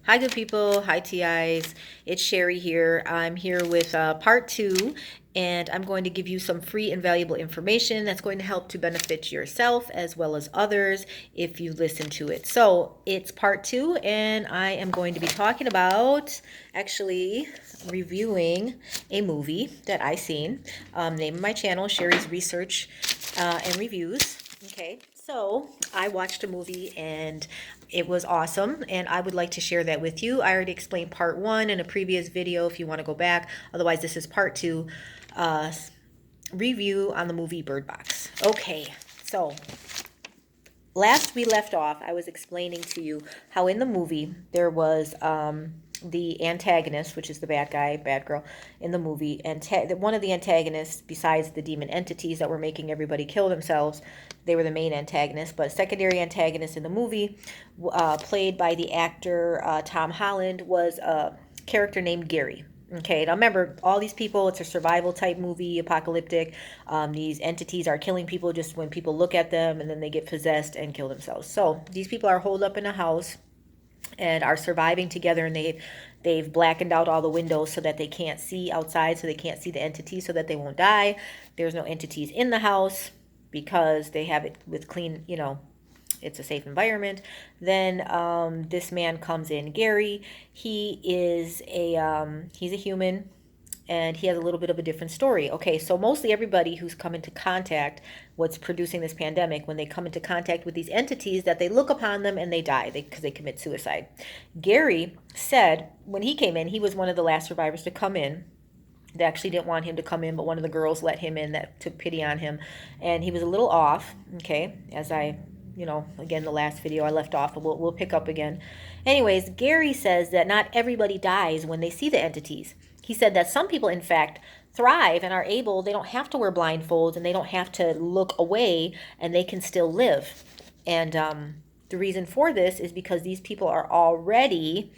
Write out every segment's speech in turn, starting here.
Hi, good people. Hi, TIs. It's Sherry here. I'm here with part two, and I'm going to give you some free and valuable information that's going to help to benefit yourself as well as others if you listen to it. So, it's part two, and I am going to be talking about actually reviewing a movie that I seen. Name of my channel, Sherry's Research and Reviews. Okay, so I watched a movie and it was awesome, and I would like to share that with you. I already explained part one in a previous video if you want to go back. Otherwise, this is part two review on the movie Bird Box. Okay, so last we left off, I was explaining to you how in the movie there was the antagonist, which is the bad guy, bad girl in the movie, and one of the antagonists, besides the demon entities that were making everybody kill themselves, they were the main antagonist. But secondary antagonist in the movie, played by the actor Tom Holland, was a character named Gary. Okay, now remember, all these people, it's a survival type movie, apocalyptic. These entities are killing people just when people look at them, and then they get possessed and kill themselves. So these people are holed up in a house and are surviving together, and they've blackened out all the windows so that they can't see outside, so they can't see the entities, so that they won't die. There's no entities in the house because they have it with clean, it's a safe environment. Then this man comes in, Gary. He's a human, and he has a little bit of a different story. Okay, so mostly everybody who's come into contact, what's producing this pandemic, when they come into contact with these entities, that they look upon them and they die because they commit suicide. Gary said when he came in, he was one of the last survivors to come in. They actually didn't want him to come in, but one of the girls let him in that took pity on him, and he was a little off. Okay, as I again, the last video I left off, but we'll pick up again. Anyways, Gary says that not everybody dies when they see the entities. He said that some people, in fact, thrive and are able, they don't have to wear blindfolds and they don't have to look away, and they can still live. And the reason for this is because these people are already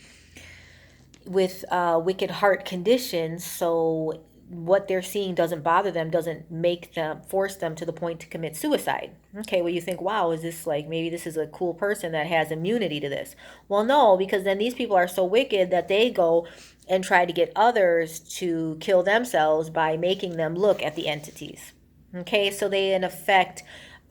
with wicked heart conditions, so what they're seeing doesn't bother them, doesn't make them, force them to the point to commit suicide. Okay, well, you think, wow, is this like, maybe this is a cool person that has immunity to this? Well, no, because then these people are so wicked that they go and try to get others to kill themselves by making them look at the entities. Okay, so they in effect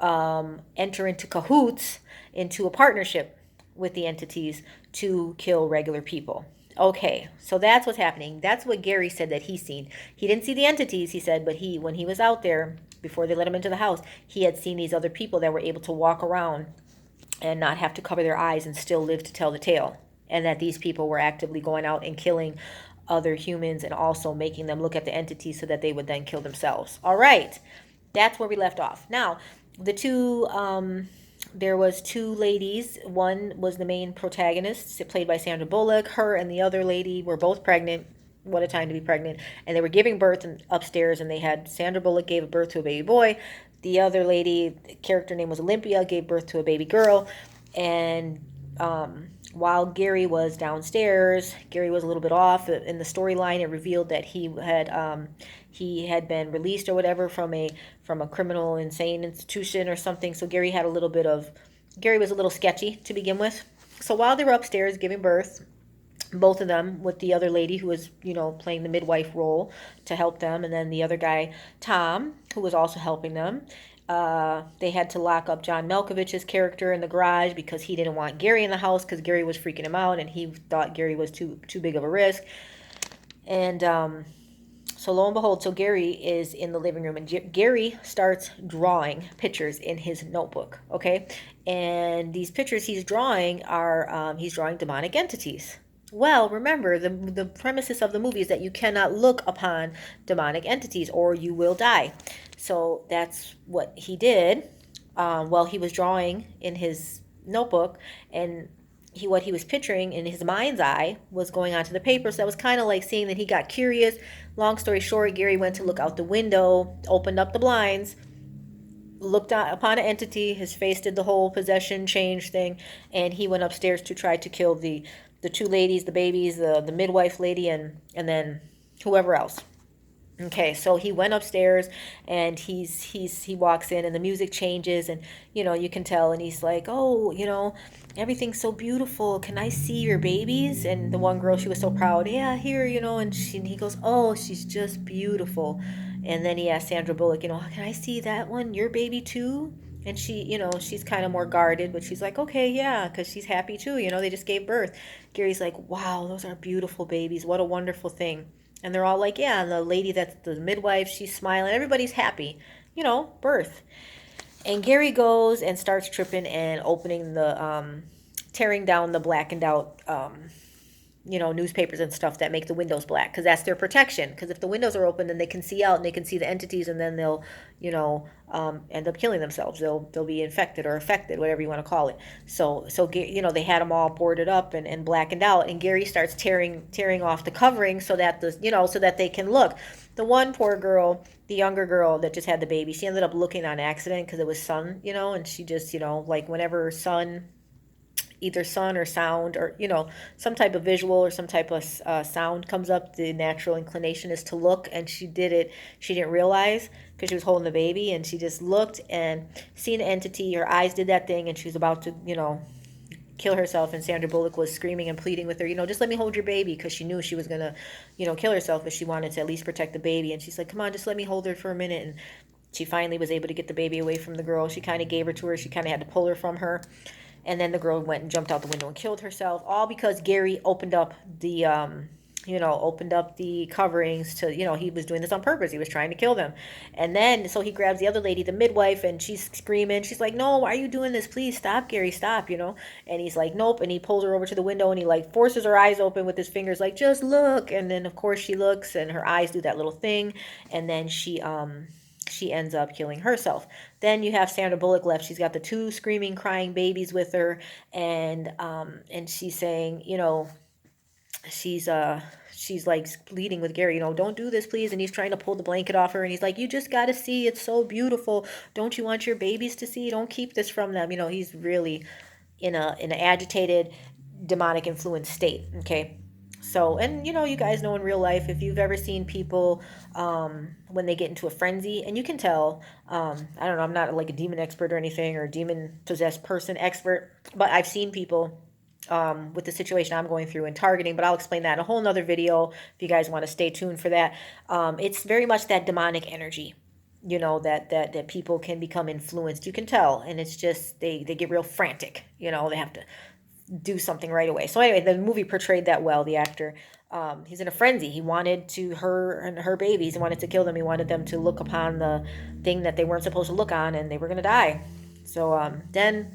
enter into cahoots, into a partnership with the entities to kill regular people. Okay, so that's what's happening. That's what Gary said that he's seen. He didn't see the entities, he said, but when he was out there, before they let him into the house, he had seen these other people that were able to walk around and not have to cover their eyes and still live to tell the tale. And that these people were actively going out and killing other humans and also making them look at the entities so that they would then kill themselves. All right, that's where we left off. Now, the two there was two ladies. One was the main protagonist, played by Sandra Bullock. Her and the other lady were both pregnant. What a time to be pregnant. And they were giving birth upstairs, and they had, Sandra Bullock gave birth to a baby boy. The other lady, character name was Olympia, gave birth to a baby girl. And while Gary was downstairs, Gary was a little bit off. In the storyline, it revealed that he had been released or whatever from a criminal insane institution or something. So Gary was a little sketchy to begin with. So while they were upstairs giving birth, both of them, with the other lady who was playing the midwife role to help them, and then the other guy, Tom, who was also helping them, they had to lock up John Malkovich's character in the garage because he didn't want Gary in the house because Gary was freaking him out and he thought Gary was too big of a risk. And so lo and behold, so Gary is in the living room, and Gary starts drawing pictures in his notebook, okay? And these pictures he's drawing are, he's drawing demonic entities. Well, remember, the premises of the movie is that you cannot look upon demonic entities or you will die. So that's what he did while he was drawing in his notebook, and what he was picturing in his mind's eye was going onto the paper. So that was kind of like seeing that he got curious. Long story short, Gary went to look out the window, opened up the blinds, looked upon an entity. His face did the whole possession change thing, and he went upstairs to try to kill the two ladies, the babies, the midwife lady, and then whoever else. Okay, so he went upstairs and he walks in and the music changes and you can tell and he's like, "Oh, everything's so beautiful. Can I see your babies?" And the one girl, she was so proud. "Yeah, here, and he goes, "Oh, she's just beautiful." And then he asked Sandra Bullock, "Can I see that one, your baby too?" And she, she's kind of more guarded, but she's like, "Okay, yeah," because she's happy too. They just gave birth. Gary's like, "Wow, those are beautiful babies. What a wonderful thing." And they're all like, "Yeah." And the lady that's the midwife, she's smiling. Everybody's happy, birth. And Gary goes and starts tripping and opening tearing down the blackened out, newspapers and stuff that make the windows black because that's their protection. Because if the windows are open, then they can see out and they can see the entities, and then they'll, end up killing themselves. They'll be infected or affected, whatever you want to call it. So they had them all boarded up and blackened out, and Gary starts tearing off the covering so that so that they can look. The one poor girl, the younger girl that just had the baby, she ended up looking on accident because it was sun, and she just, like whenever sun, either sun or sound or some type of visual or some type of sound comes up, the natural inclination is to look, and she did it. She didn't realize because she was holding the baby, and she just looked and seen an entity. Her eyes did that thing, and she was about to kill herself, and Sandra Bullock was screaming and pleading with her, just let me hold your baby, because she knew she was gonna kill herself, but she wanted to at least protect the baby. And she's like, "Come on, just let me hold her for a minute." And she finally was able to get the baby away from the girl. She kind of gave her to her. She kind of had to pull her from her. And then the girl went and jumped out the window and killed herself, all because Gary opened up the coverings to, he was doing this on purpose. He was trying to kill them. And then, so he grabs the other lady, the midwife, and she's screaming. She's like, "No, why are you doing this? Please stop, Gary, stop," And he's like, "Nope." And he pulls her over to the window and he like forces her eyes open with his fingers, like, "Just look." And then, of course, she looks and her eyes do that little thing. And then she ends up killing herself. Then you have Sandra Bullock left. She's got the two screaming, crying babies with her, and she's saying, she's she's like pleading with Gary, "Don't do this, please." And he's trying to pull the blanket off her, and he's like, "You just got to see. It's so beautiful. Don't you want your babies to see? Don't keep this from them." He's really in an agitated, demonic influence state. Okay. So, and you guys know in real life, if you've ever seen people when they get into a frenzy, and you can tell, I don't know, I'm not like a demon expert or anything, or a demon possessed person expert, but I've seen people with the situation I'm going through and targeting, but I'll explain that in a whole nother video if you guys want to stay tuned for that. It's very much that demonic energy, that people can become influenced. You can tell, and it's just, they get real frantic, they have to do something right away. So anyway, the movie portrayed that well. The actor, he's in a frenzy. He wanted her and her babies. He wanted to kill them. He wanted them to look upon the thing that they weren't supposed to look on, and they were going to die. So then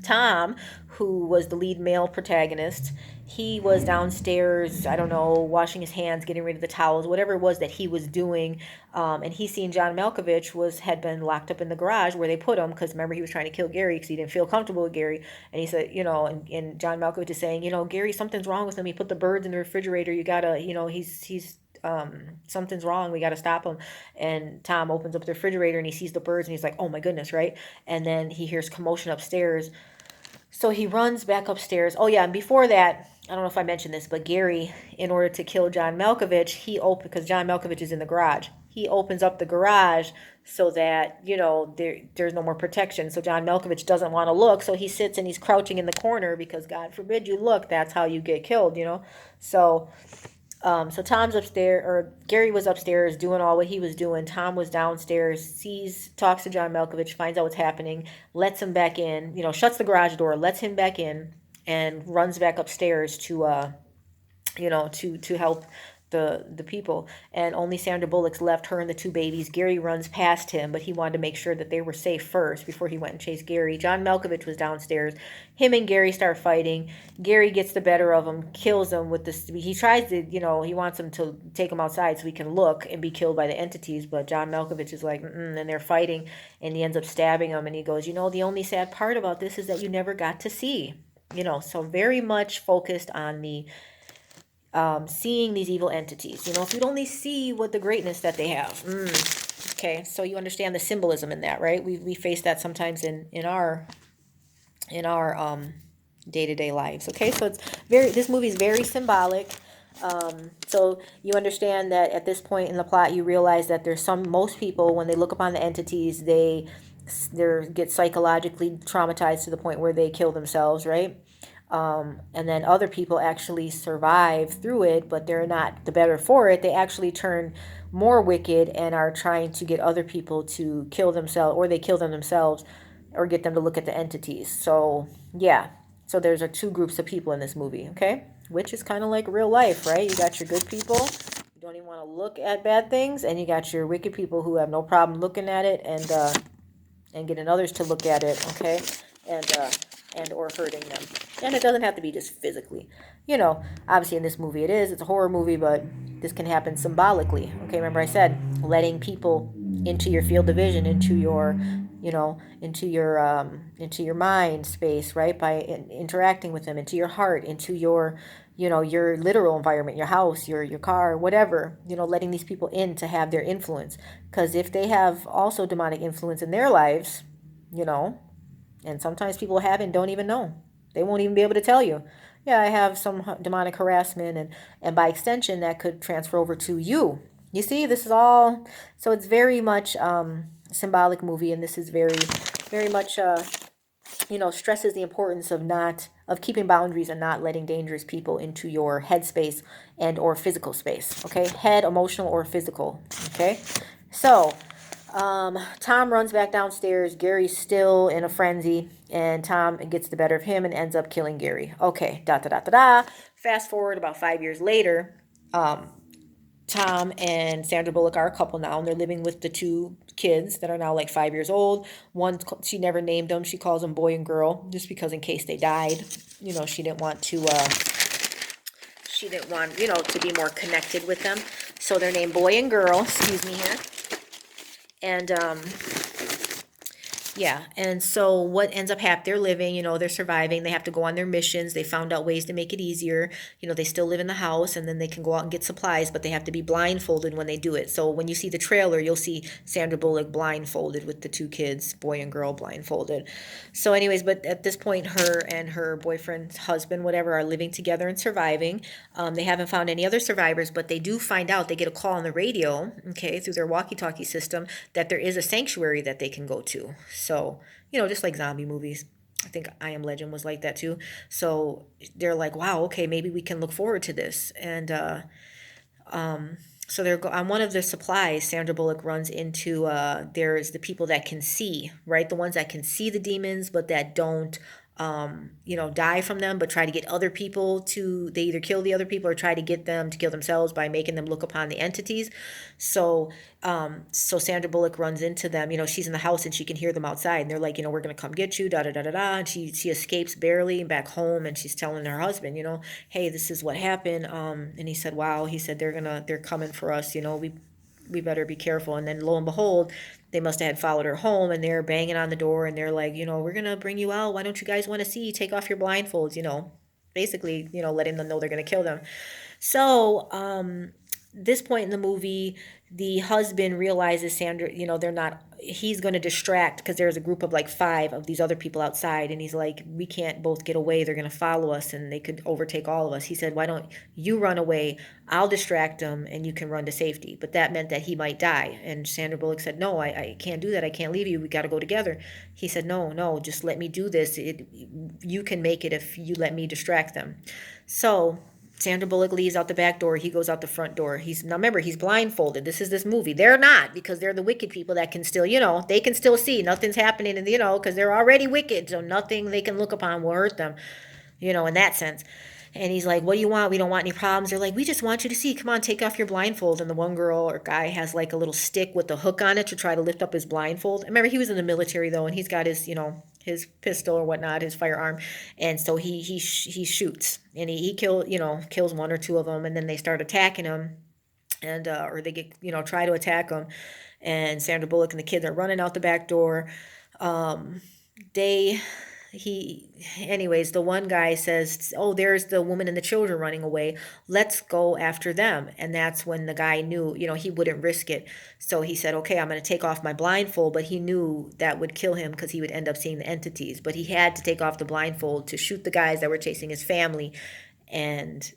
Tom, who was the lead male protagonist, he was downstairs, I don't know, washing his hands, getting rid of the towels, whatever it was that he was doing. And he seen John Malkovich had been locked up in the garage where they put him, because remember, he was trying to kill Gary because he didn't feel comfortable with Gary. And he said, and John Malkovich is saying, "Gary, something's wrong with him. He put the birds in the refrigerator. You gotta, he's something's wrong. We got to stop him." And Tom opens up the refrigerator and he sees the birds and he's like, "Oh my goodness," right? And then he hears commotion upstairs. So he runs back upstairs. Oh yeah, and before that, I don't know if I mentioned this, but Gary, in order to kill John Malkovich, because John Malkovich is in the garage. He opens up the garage so that, there's no more protection. So John Malkovich doesn't want to look, so he sits and he's crouching in the corner, because God forbid you look, that's how you get killed, So so Tom's upstairs, or Gary was upstairs doing all what he was doing. Tom was downstairs, talks to John Malkovich, finds out what's happening, lets him back in, shuts the garage door, lets him back in, and runs back upstairs to to help the people. And only Sandra Bullock's left, her and the two babies. Gary runs past him, but he wanted to make sure that they were safe first before he went and chased Gary. John Malkovich was downstairs. Him and Gary start fighting. Gary gets the better of him, kills him with this. He tries to, he wants him to take him outside so he can look and be killed by the entities, but John Malkovich is like, and they're fighting, and he ends up stabbing him, and he goes, "The only sad part about this is that you never got to see." So very much focused on the seeing these evil entities. If you'd only see what the greatness that they have. Okay, so you understand the symbolism in that, right? We face that sometimes in our day-to-day lives. Okay, so this movie is very symbolic. So you understand that at this point in the plot, you realize that most people, when they look upon the entities, they get psychologically traumatized to the point where they kill themselves, right? And then other people actually survive through it, but they're not the better for it. They actually turn more wicked and are trying to get other people to kill themselves, or they kill them themselves, or get them to look at the entities. So, yeah. So there's two groups of people in this movie, okay? Which is kind of like real life, right? You got your good people who don't even want to look at bad things, and you got your wicked people who have no problem looking at it and getting others to look at it, okay, and or hurting them. And it doesn't have to be just physically. Obviously in this movie it's a horror movie, but this can happen symbolically. Okay, remember I said letting people into your field of vision, into your into your mind space, right? By interacting with them, into your heart, into your your literal environment, your house, your car, whatever, letting these people in to have their influence. Because if they have also demonic influence in their lives, you know, and sometimes people have and don't even know. They won't even be able to tell you. Yeah, I have some demonic harassment, and by extension, that could transfer over to you. You see, this is all, so it's very much symbolic movie, and this is very much stresses the importance of keeping boundaries and not letting dangerous people into your headspace and or physical space. Okay, head, emotional or physical. Okay, so Tom runs back downstairs. Gary's still in a frenzy, and Tom gets the better of him and ends up killing Gary. Okay, da da da da da. Fast forward about 5 years later. Tom and Sandra Bullock are a couple now, and they're living with the two kids that are now like 5 years old. One, she never named them. She calls them boy and girl, just because in case they died, she didn't want to. She didn't want, to be more connected with them. So they're named boy and girl. Excuse me here. And yeah, and so what ends up happening, they're living, they're surviving, they have to go on their missions, they found out ways to make it easier, they still live in the house, and then they can go out and get supplies, but they have to be blindfolded when they do it. So when you see the trailer, you'll see Sandra Bullock blindfolded with the two kids, boy and girl blindfolded. So anyways, but at this point, her and her boyfriend's husband, whatever, are living together and surviving. They haven't found any other survivors, but they do find out, they get a call on the radio, okay, through their walkie-talkie system, that there is a sanctuary that they can go to. So, just like zombie movies. I think I Am Legend was like that too. So they're like, wow, okay, maybe we can look forward to this. And so they're on one of the supplies. Sandra Bullock runs into there's the people that can see, right? The ones that can see the demons, but that don't die from them, but try to get other people to, they either kill the other people or try to get them to kill themselves by making them look upon the entities. So, so Sandra Bullock runs into them, she's in the house and she can hear them outside, and they're like, we're going to come get you, da da da da da. And she escapes barely back home, and she's telling her husband, hey, this is what happened. And he said, wow, he said, they're coming for us, we better be careful. And then lo and behold, they must have had followed her home, and they're banging on the door, and they're like, we're going to bring you out. Why don't you guys want to see? Take off your blindfolds, basically, letting them know they're going to kill them. So, this point in the movie, the husband realizes Sandra, they're not, he's going to distract because there's a group of like 5 of these other people outside. And he's like, we can't both get away. They're going to follow us and they could overtake all of us. He said, why don't you run away? I'll distract them and you can run to safety. But that meant that he might die. And Sandra Bullock said, no, I can't do that. I can't leave you. We got to go together. He said, no, just let me do this. You can make it if you let me distract them. So Sandra Bullock leaves out the back door. He goes out the front door. Now remember, he's blindfolded. This is this movie. They're not, because they're the wicked people that can still, they can still see. Nothing's happening, and because they're already wicked. So nothing they can look upon will hurt them, in that sense. And he's like, what do you want? We don't want any problems. They're like, we just want you to see. Come on, take off your blindfold. And the one girl or guy has like a little stick with a hook on it to try to lift up his blindfold. I remember he was in the military though, and he's got his, his pistol or whatnot, his firearm. And so he shoots, and he kills 1 or 2 of them. And then they start attacking him, and or they get, try to attack him. And Sandra Bullock and the kids are running out the back door. They he Anyways, the one guy says, oh, there's the woman and the children running away, let's go after them. And that's when the guy knew, he wouldn't risk it. So he said, okay, I'm going to take off my blindfold. But he knew that would kill him because he would end up seeing the entities. But he had to take off the blindfold to shoot the guys that were chasing his family. And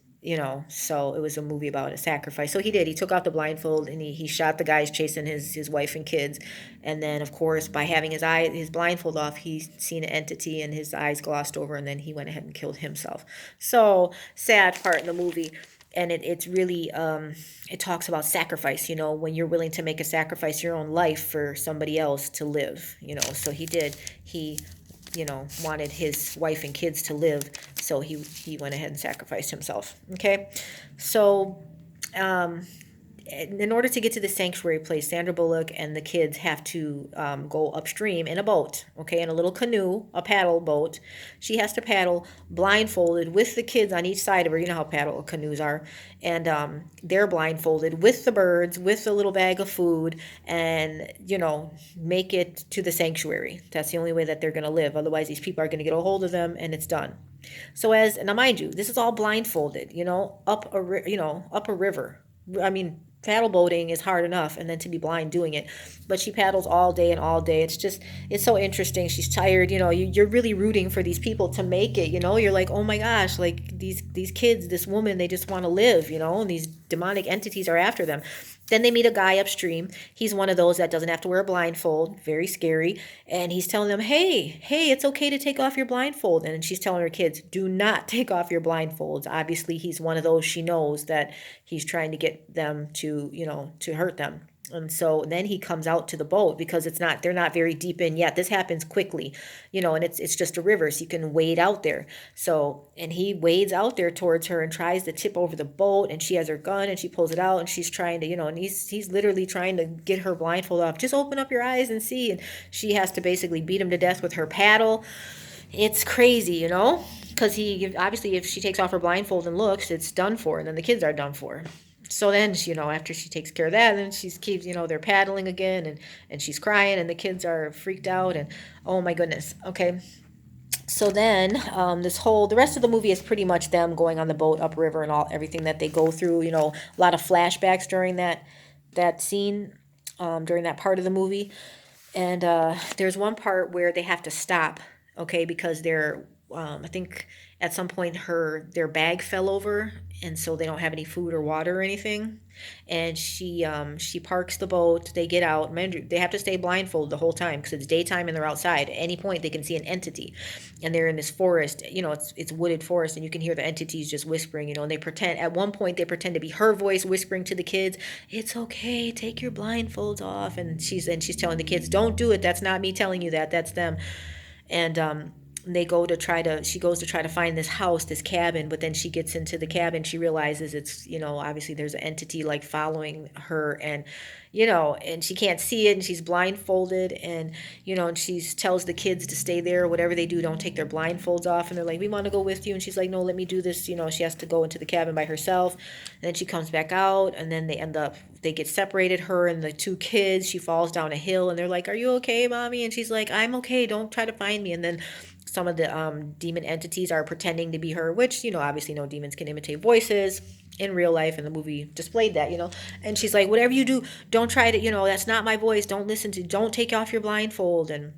So it was a movie about a sacrifice. So he did. He took off the blindfold and he shot the guys chasing his wife and kids. And then, of course, by having his blindfold off, he's seen an entity and his eyes glossed over, and then he went ahead and killed himself. So sad part in the movie. And it's really, it talks about sacrifice, when you're willing to make a sacrifice your own life for somebody else to live, so he did. He wanted his wife and kids to live, so he went ahead and sacrificed himself. Okay, so um, in order to get to the sanctuary place, Sandra Bullock and the kids have to go upstream in a boat, okay, in a little canoe, a paddle boat. She has to paddle blindfolded with the kids on each side of her. You know how paddle canoes are. And they're blindfolded with the birds, with a little bag of food, and, make it to the sanctuary. That's the only way that they're going to live. Otherwise, these people are going to get a hold of them, and it's done. So now mind you, this is all blindfolded, up a river. I mean, paddle boating is hard enough, and then to be blind doing it. But she paddles all day and all day. It's so interesting. She's tired. You're really rooting for these people to make it. You're like, oh my gosh, like these kids, this woman, they just want to live. And these demonic entities are after them. Then they meet a guy upstream. He's one of those that doesn't have to wear a blindfold. Very scary. And he's telling them, hey, it's okay to take off your blindfold. And she's telling her kids, do not take off your blindfolds. Obviously, he's one of those, she knows that he's trying to get them to hurt them. And so then he comes out to the boat because they're not very deep in yet. This happens quickly, and it's just a river, so you can wade out there. So, and he wades out there towards her and tries to tip over the boat, and she has her gun and she pulls it out and she's trying to, and he's literally trying to get her blindfold off. Just open up your eyes and see. And she has to basically beat him to death with her paddle. It's crazy, because obviously if she takes off her blindfold and looks, it's done for, and then the kids are done for. So then, after she takes care of that, then she keeps, they're paddling again, and she's crying, and the kids are freaked out, and oh my goodness. Okay. So then, the rest of the movie is pretty much them going on the boat upriver and everything that they go through. A lot of flashbacks during that scene, during that part of the movie. And there's one part where they have to stop, okay, because I think at some point their bag fell over, and so they don't have any food or water or anything. And she parks the boat. They get out. They have to stay blindfolded the whole time because it's daytime and they're outside. At any point they can see an entity, and they're in this forest. It's wooded forest, and you can hear the entities just whispering. And they pretend. At one point they pretend to be her voice whispering to the kids, "It's okay, take your blindfolds off." And she's telling the kids, "Don't do it. That's not me telling you that. That's them." And she goes to try to find this house, this cabin, but then she gets into the cabin, she realizes it's, obviously there's an entity like following her, and and she can't see it, and she's blindfolded, and and she tells the kids to stay there. Whatever they do, don't take their blindfolds off. And they're like, we want to go with you. And she's like, no, let me do this. She has to go into the cabin by herself. And then she comes back out, and then they get separated, her and the two kids. She falls down a hill, and they're like, are you okay, mommy? And she's like, I'm okay, don't try to find me. And then some of the demon entities are pretending to be her, which, obviously no demons can imitate voices in real life, and the movie displayed that, And she's like, whatever you do, don't try to, that's not my voice. Don't take off your blindfold. And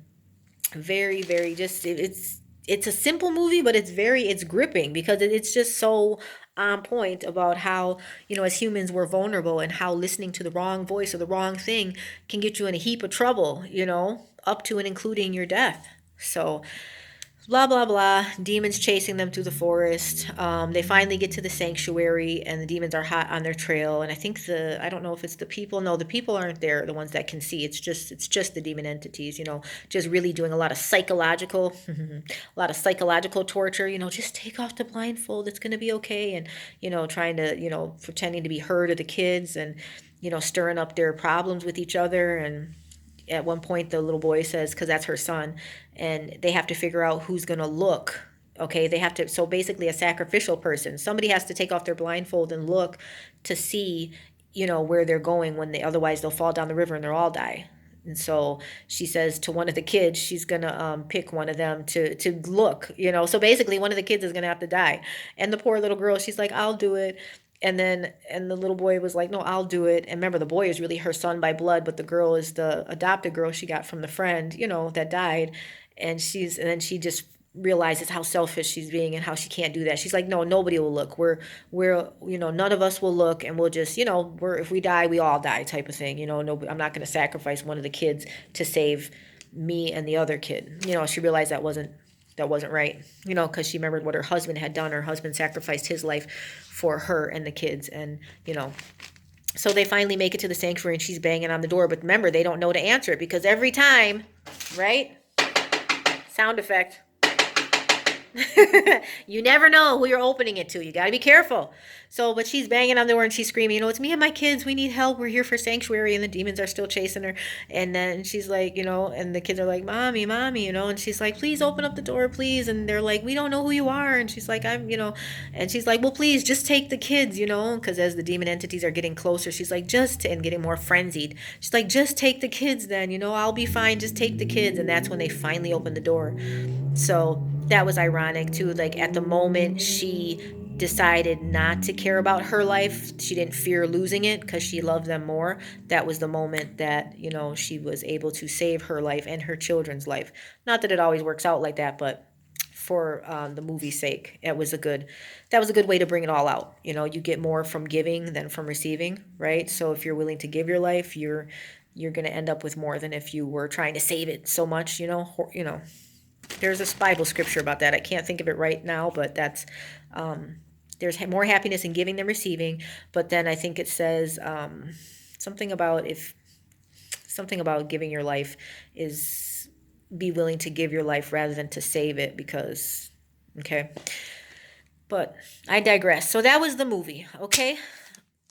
very, very it's a simple movie, but it's gripping because it's just so on point about how, as humans, we're vulnerable, and how listening to the wrong voice or the wrong thing can get you in a heap of trouble, up to and including your death. So, blah blah blah, demons chasing them through the forest. They finally get to the sanctuary, and the demons are hot on their trail. And I think I don't know if it's the people. No, the people aren't there, the ones that can see. It's just the demon entities, just really doing a lot of psychological torture. Just take off the blindfold, it's going to be okay. And trying to, pretending to be her to the kids, and stirring up their problems with each other. And at one point the little boy says, because that's her son, and they have to figure out who's going to look. Okay, they have to, so basically a sacrificial person, somebody has to take off their blindfold and look to see, where they're going, otherwise they'll fall down the river and they'll all die. And so she says to one of the kids, she's going to pick one of them to look, so basically one of the kids is going to have to die. And the poor little girl, she's like, I'll do it. And the little boy was like, no, I'll do it. And remember, the boy is really her son by blood, but the girl is the adopted girl she got from the friend, that died. And then she just realizes how selfish she's being and how she can't do that. She's like, no, nobody will look. We're none of us will look, and we'll just, we're if we die, we all die type of thing. No, I'm not going to sacrifice one of the kids to save me and the other kid. She realized that wasn't right. Because she remembered what her husband had done. Her husband sacrificed his life for her and the kids, and so they finally make it to the sanctuary, and she's banging on the door. But remember, they don't know to answer it because every time, right? Sound effect. You never know who you're opening it to. You got to be careful. But she's banging on the door and she's screaming, it's me and my kids. We need help. We're here for sanctuary. And the demons are still chasing her. And then she's like, and the kids are like, mommy, and she's like, please open up the door, please. And they're like, we don't know who you are. And she's like, and she's like, well, please just take the kids, because as the demon entities are getting closer, she's like, and getting more frenzied. She's like, just take the kids then, I'll be fine. Just take the kids. And that's when they finally open the door. So that was ironic too. Like at the moment she decided not to care about her life, she didn't fear losing it because she loved them more. That was the moment that she was able to save her life and her children's life. Not that it always works out like that, but for the movie's sake, that was a good way to bring it all out. You get more from giving than from receiving, right? So if you're willing to give your life, you're going to end up with more than if you were trying to save it so much. There's a Bible scripture about that. I can't think of it right now, but that's there's more happiness in giving than receiving. But then I think it says something about giving your life is be willing to give your life rather than to save it because, okay. But I digress. So that was the movie, okay?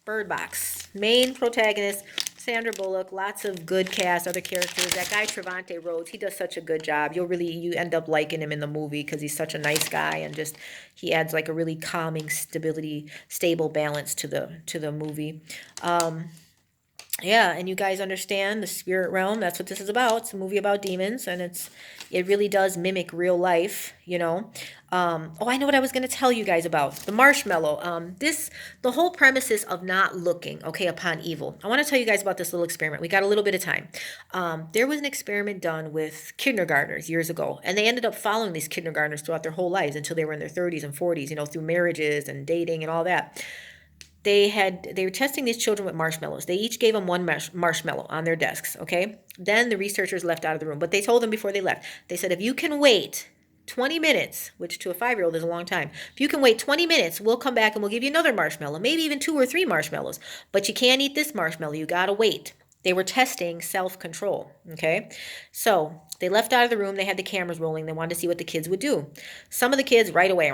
Birdbox. Main protagonist, Sandra Bullock, lots of good cast, other characters. That guy Trevante Rhodes, he does such a good job. You end up liking him in the movie because he's such a nice guy, and just he adds like a really calming, stable balance to the movie. Yeah, and you guys understand the spirit realm. That's what this is about. It's a movie about demons, and it really does mimic real life, I know what I was going to tell you guys about. The marshmallow. The whole premises of not looking, upon evil. I want to tell you guys about this little experiment. We got a little bit of time. There was an experiment done with kindergartners years ago, and they ended up following these kindergartners throughout their whole lives until they were in their 30s and 40s, through marriages and dating and all that. They were testing these children with marshmallows. They each gave them one marshmallow on their desks, okay? Then the researchers left out of the room. But they told them before they left, they said, if you can wait 20 minutes, which to a 5-year-old is a long time. If you can wait 20 minutes, we'll come back and we'll give you another marshmallow, maybe even 2 or 3 marshmallows. But you can't eat this marshmallow. You got to wait. They were testing self-control, okay? So they left out of the room. They had the cameras rolling. They wanted to see what the kids would do. Some of the kids right away,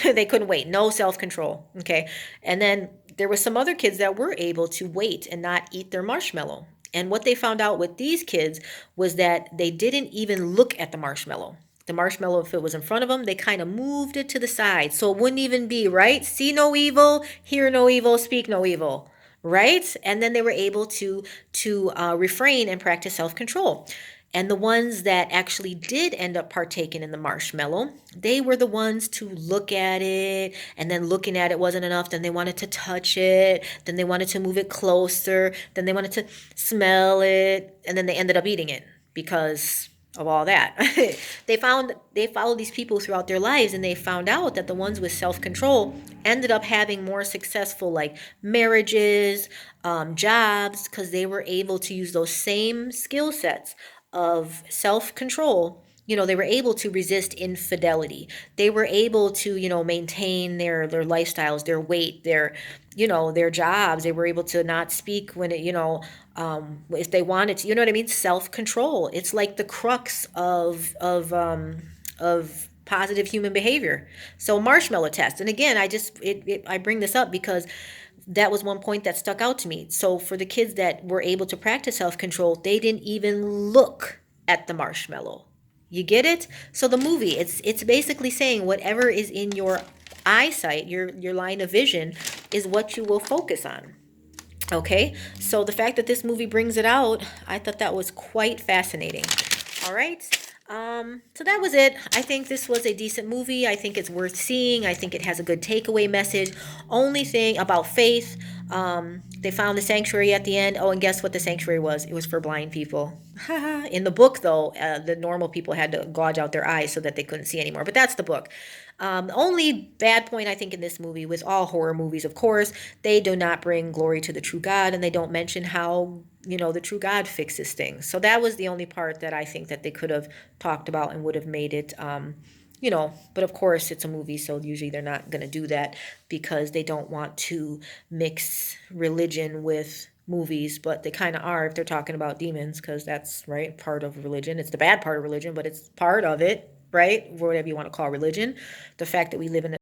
they couldn't wait. No self-control, okay? And then there were some other kids that were able to wait and not eat their marshmallow. And what they found out with these kids was that they didn't even look at the marshmallow. The marshmallow, if it was in front of them, they kind of moved it to the side. So it wouldn't even be, right? See no evil, hear no evil, speak no evil. Right? And then they were able to refrain and practice self-control. And the ones that actually did end up partaking in the marshmallow, they were the ones to look at it, and then looking at it wasn't enough. Then they wanted to touch it. Then they wanted to move it closer. Then they wanted to smell it. And then they ended up eating it because of all that. They followed these people throughout their lives, and they found out that the ones with self-control ended up having more successful marriages, jobs, because they were able to use those same skill sets of self-control. They were able to resist infidelity. They were able to, maintain their lifestyles, their weight, their jobs. They were able to not speak when it, if they wanted to, you know what I mean? Self-control. It's like the crux of positive human behavior. So marshmallow test. And again, I bring this up because that was one point that stuck out to me. So for the kids that were able to practice self-control, they didn't even look at the marshmallow. You get it? So the movie, it's basically saying whatever is in your eyesight, your line of vision, is what you will focus on. Okay? So the fact that this movie brings it out, I thought that was quite fascinating. All right? So that was it. I think this was a decent movie. I think it's worth seeing. I think it has a good takeaway message. Only thing about faith, they found the sanctuary at the end. Oh, and guess what the sanctuary was? It was for blind people. In the book, though, the normal people had to gouge out their eyes so that they couldn't see anymore. But that's the book. The only bad point I think in this movie, with all horror movies, of course, they do not bring glory to the true God, and they don't mention how the true God fixes things. So that was the only part that I think that they could have talked about and would have made it. But of course it's a movie, so usually they're not going to do that because they don't want to mix religion with movies, but they kind of are if they're talking about demons, because that's right, part of religion. It's the bad part of religion, but it's part of it, right? Whatever you want to call religion. The fact that we live in